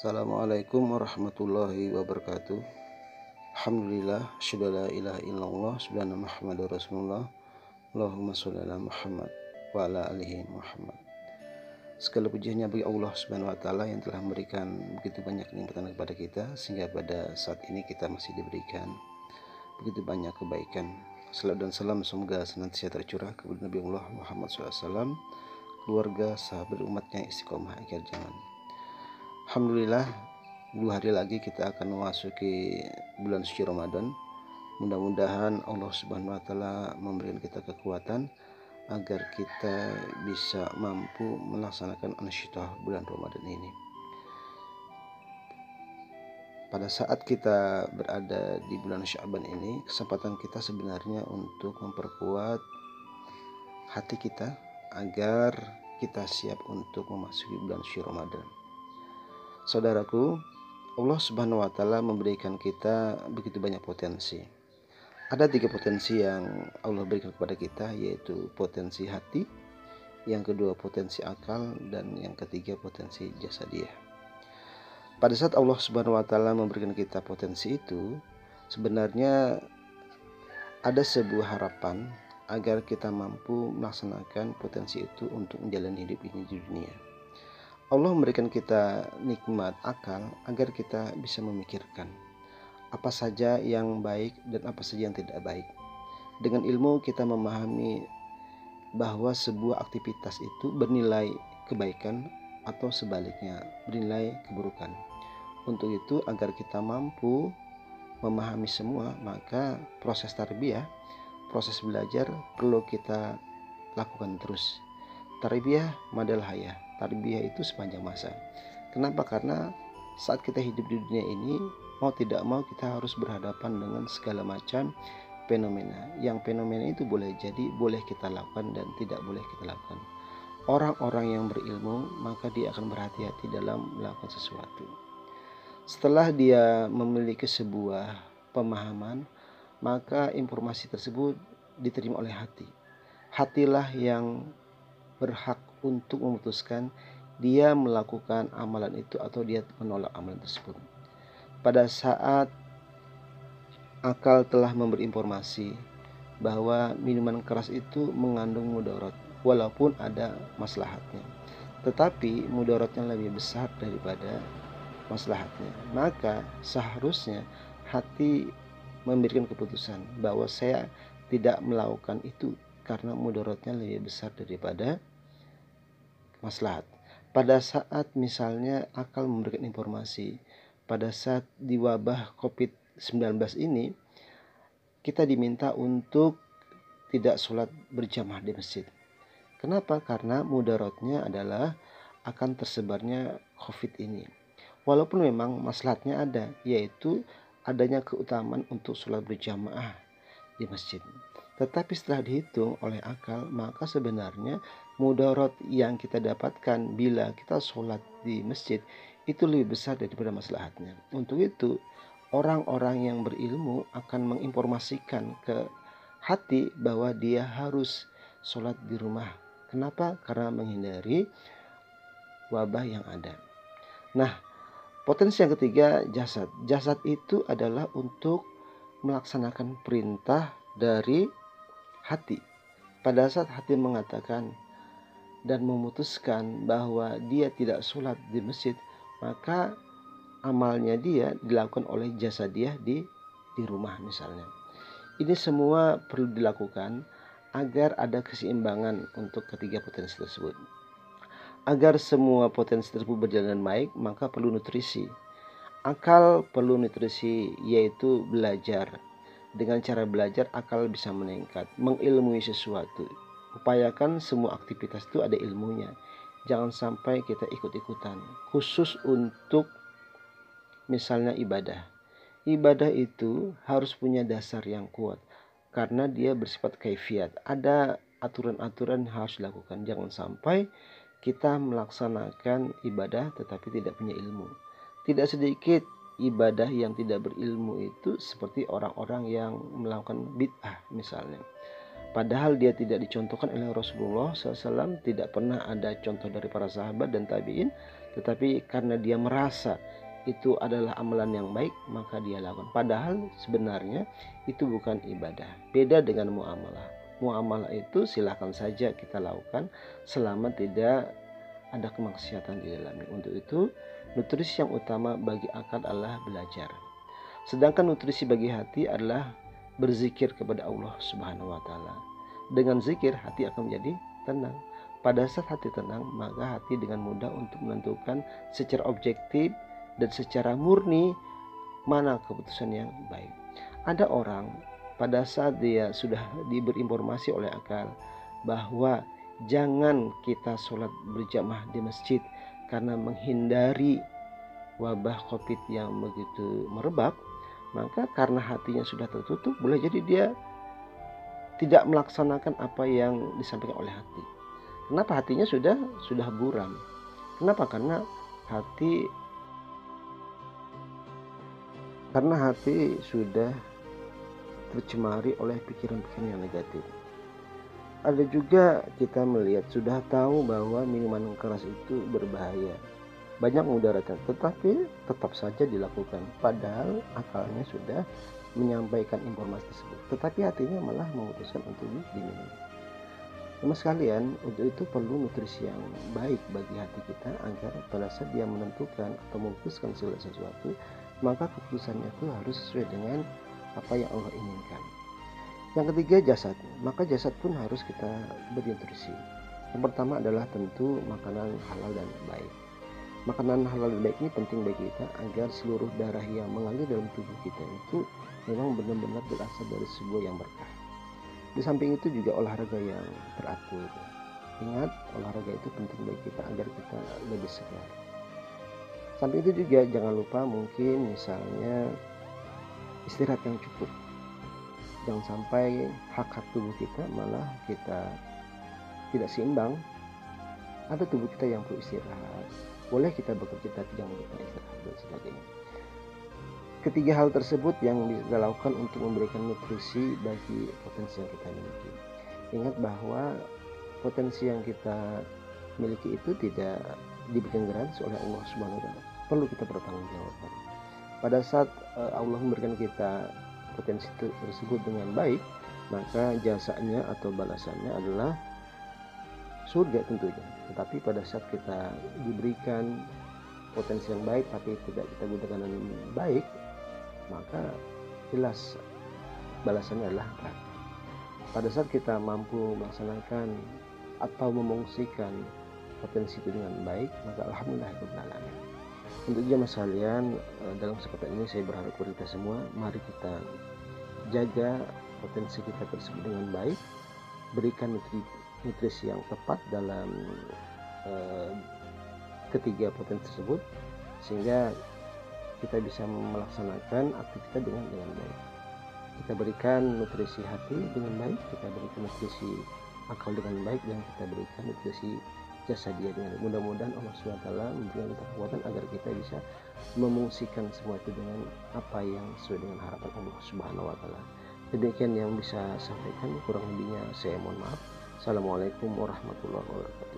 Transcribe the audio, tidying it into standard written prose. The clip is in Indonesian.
Assalamualaikum warahmatullahi wabarakatuh. Alhamdulillah, asyhadu an la ilaha illallah, subhana Muhammadur Rasulullah. Allahumma sholli ala Muhammad wa ala alihi Muhammad. Segala pujiannya bagi Allah Subhanahu wa taala yang telah memberikan begitu banyak nikmat kepada kita sehingga pada saat ini kita masih diberikan begitu banyak kebaikan. Salam dan salam semoga senantiasa tercurah kepada Nabi Allah Muhammad SAW, keluarga, sahabat umatnya istiqomah akhir zaman. Alhamdulillah, 2 hari lagi kita akan memasuki bulan suci Ramadan. Mudah-mudahan Allah Subhanahu wa taala memberikan kita kekuatan agar kita bisa mampu melaksanakan ansyitah bulan Ramadan ini. Pada saat kita berada di bulan Sya'ban ini, kesempatan kita sebenarnya untuk memperkuat hati kita agar kita siap untuk memasuki bulan suci Ramadan. Saudaraku, Allah Subhanahu wa taala memberikan kita begitu banyak potensi. Ada 3 potensi yang Allah berikan kepada kita, yaitu potensi hati, yang kedua potensi akal, dan yang ketiga potensi jasadiah. Pada saat Allah Subhanahu wa taala memberikan kita potensi itu, sebenarnya ada sebuah harapan agar kita mampu melaksanakan potensi itu untuk menjalani hidup ini di dunia. Allah memberikan kita nikmat akal agar kita bisa memikirkan apa saja yang baik dan apa saja yang tidak baik. Dengan ilmu kita memahami bahwa sebuah aktivitas itu bernilai kebaikan atau sebaliknya bernilai keburukan. Untuk itu agar kita mampu memahami semua, maka proses tarbiyah, proses belajar perlu kita lakukan terus. Tarbiyah madal hayah, tarbiyah itu sepanjang masa. Kenapa? Karena saat kita hidup di dunia ini, mau tidak mau kita harus berhadapan dengan segala macam fenomena. Yang fenomena itu boleh jadi boleh kita lakukan dan tidak boleh kita lakukan. Orang-orang yang berilmu maka dia akan berhati-hati dalam melakukan sesuatu. Setelah dia memiliki sebuah pemahaman, maka informasi tersebut diterima oleh hati. Hatilah yang berhak untuk memutuskan dia melakukan amalan itu atau dia menolak amalan tersebut. Pada saat akal telah memberi informasi bahwa minuman keras itu mengandung mudarat, walaupun ada maslahatnya, tetapi mudaratnya lebih besar daripada maslahatnya, maka seharusnya hati memberikan keputusan bahwa saya tidak melakukan itu karena mudaratnya lebih besar daripada maslahat. Pada saat misalnya akal memberikan informasi, pada saat di wabah COVID-19 ini kita diminta untuk tidak sholat berjamaah di masjid. Kenapa? Karena mudaratnya adalah akan tersebarnya COVID ini. Walaupun memang maslahatnya ada, yaitu adanya keutamaan untuk sholat berjamaah di masjid. Tetapi setelah dihitung oleh akal, maka sebenarnya mudarat yang kita dapatkan bila kita sholat di masjid itu lebih besar daripada maslahatnya. Untuk itu, orang-orang yang berilmu akan menginformasikan ke hati bahwa dia harus sholat di rumah. Kenapa? Karena menghindari wabah yang ada. Nah, potensi yang ketiga, jasad. Jasad itu adalah untuk melaksanakan perintah dari hati. Pada saat hati mengatakan dan memutuskan bahwa dia tidak sholat di masjid, maka amalnya dia dilakukan oleh jasadiah di rumah misalnya. Ini semua perlu dilakukan agar ada keseimbangan untuk ketiga potensi tersebut. Agar semua potensi tersebut berjalan baik, maka perlu nutrisi. Akal perlu nutrisi, yaitu belajar. Dengan cara belajar, akal bisa meningkat, mengilmui sesuatu. Upayakan semua aktivitas itu ada ilmunya. Jangan sampai kita ikut-ikutan. Khusus untuk misalnya ibadah. Ibadah itu harus punya dasar yang kuat, karena dia bersifat kaifiat. Ada aturan-aturan yang harus dilakukan. Jangan sampai kita melaksanakan ibadah tetapi tidak punya ilmu. Tidak sedikit ibadah yang tidak berilmu itu seperti orang-orang yang melakukan bid'ah misalnya. Padahal dia tidak dicontohkan oleh Rasulullah SAW, tidak pernah ada contoh dari para sahabat dan tabi'in, tetapi karena dia merasa itu adalah amalan yang baik, maka dia lakukan. Padahal sebenarnya itu bukan ibadah. Beda dengan muamalah. Muamalah itu silakan saja kita lakukan selama tidak ada kemaksiatan di dalamnya. Untuk itu, nutrisi yang utama bagi akal adalah belajar. Sedangkan nutrisi bagi hati adalah berzikir kepada Allah Subhanahu wa taala. Dengan zikir hati akan menjadi tenang. Pada saat hati tenang, maka hati dengan mudah untuk menentukan secara objektif dan secara murni mana keputusan yang baik. Ada orang pada saat dia sudah diberi informasi oleh akal bahwa jangan kita sholat berjamaah di masjid karena menghindari wabah COVID yang begitu merebak, maka karena hatinya sudah tertutup, boleh jadi dia tidak melaksanakan apa yang disampaikan oleh hati. Kenapa? Hatinya sudah buram. Kenapa? Karena hati sudah tercemari oleh pikiran-pikiran yang negatif. Ada juga kita melihat sudah tahu bahwa minuman keras itu berbahaya, banyak mudaratnya, tetapi tetap saja dilakukan. Padahal akalnya sudah menyampaikan informasi tersebut, tetapi hatinya malah memutuskan untuk diminum. Teman sekalian, untuk itu perlu nutrisi yang baik bagi hati kita agar pada saat dia menentukan atau memutuskan segala sesuatu, maka keputusannya itu harus sesuai dengan apa yang Allah inginkan. Yang ketiga, jasad. Maka jasad pun harus kita beri nutrisi. Yang pertama adalah tentu makanan halal dan baik. Makanan halal dan baik ini penting bagi kita agar seluruh darah yang mengalir dalam tubuh kita itu memang benar-benar berasal dari sebuah yang berkah. Di samping itu juga olahraga yang teratur. Ingat, olahraga itu penting bagi kita agar kita lebih segar. Samping itu juga jangan lupa mungkin misalnya istirahat yang cukup. Jangan sampai hak-hak tubuh kita malah kita tidak seimbang. Ada tubuh kita yang perlu istirahat. Boleh kita bekerja tapi jangan lupa istirahat dan sebagainya. Ketiga hal tersebut yang bisa kita lakukan untuk memberikan nutrisi bagi potensi yang kita miliki. Ingat bahwa potensi yang kita miliki itu tidak diberikan gratis oleh Allah Subhanahu wa taala. Perlu kita bertanggungjawabkan. Pada saat Allah memberikan kita potensi tersebut dengan baik, maka jasanya atau balasannya adalah surga tentunya. Tetapi pada saat kita diberikan potensi yang baik tapi tidak kita gunakan dengan baik, maka jelas balasannya adalah neraka. Pada saat kita mampu melaksanakan atau memungsikan potensi itu dengan baik, maka alhamdulillah. Untuk jamaah sekalian, dalam kesempatan ini saya berharap kepada kita semua, mari kita jaga potensi kita tersebut dengan baik, berikan nutrisi yang tepat dalam ketiga potensi tersebut, sehingga kita bisa melaksanakan aktivitas dengan baik. Kita berikan nutrisi hati dengan baik, kita berikan nutrisi akal dengan baik, dan kita berikan nutrisi jasa dia dengan baik. Mudah-mudahan Allah SWT memberikan kita kekuatan agar kita bisa memungsikan semua itu dengan apa yang sesuai dengan harapan Allah Subhanahu wa taala. Demikian yang bisa saya sampaikan, kurang lebihnya saya mohon maaf. Assalamualaikum warahmatullahi wabarakatuh.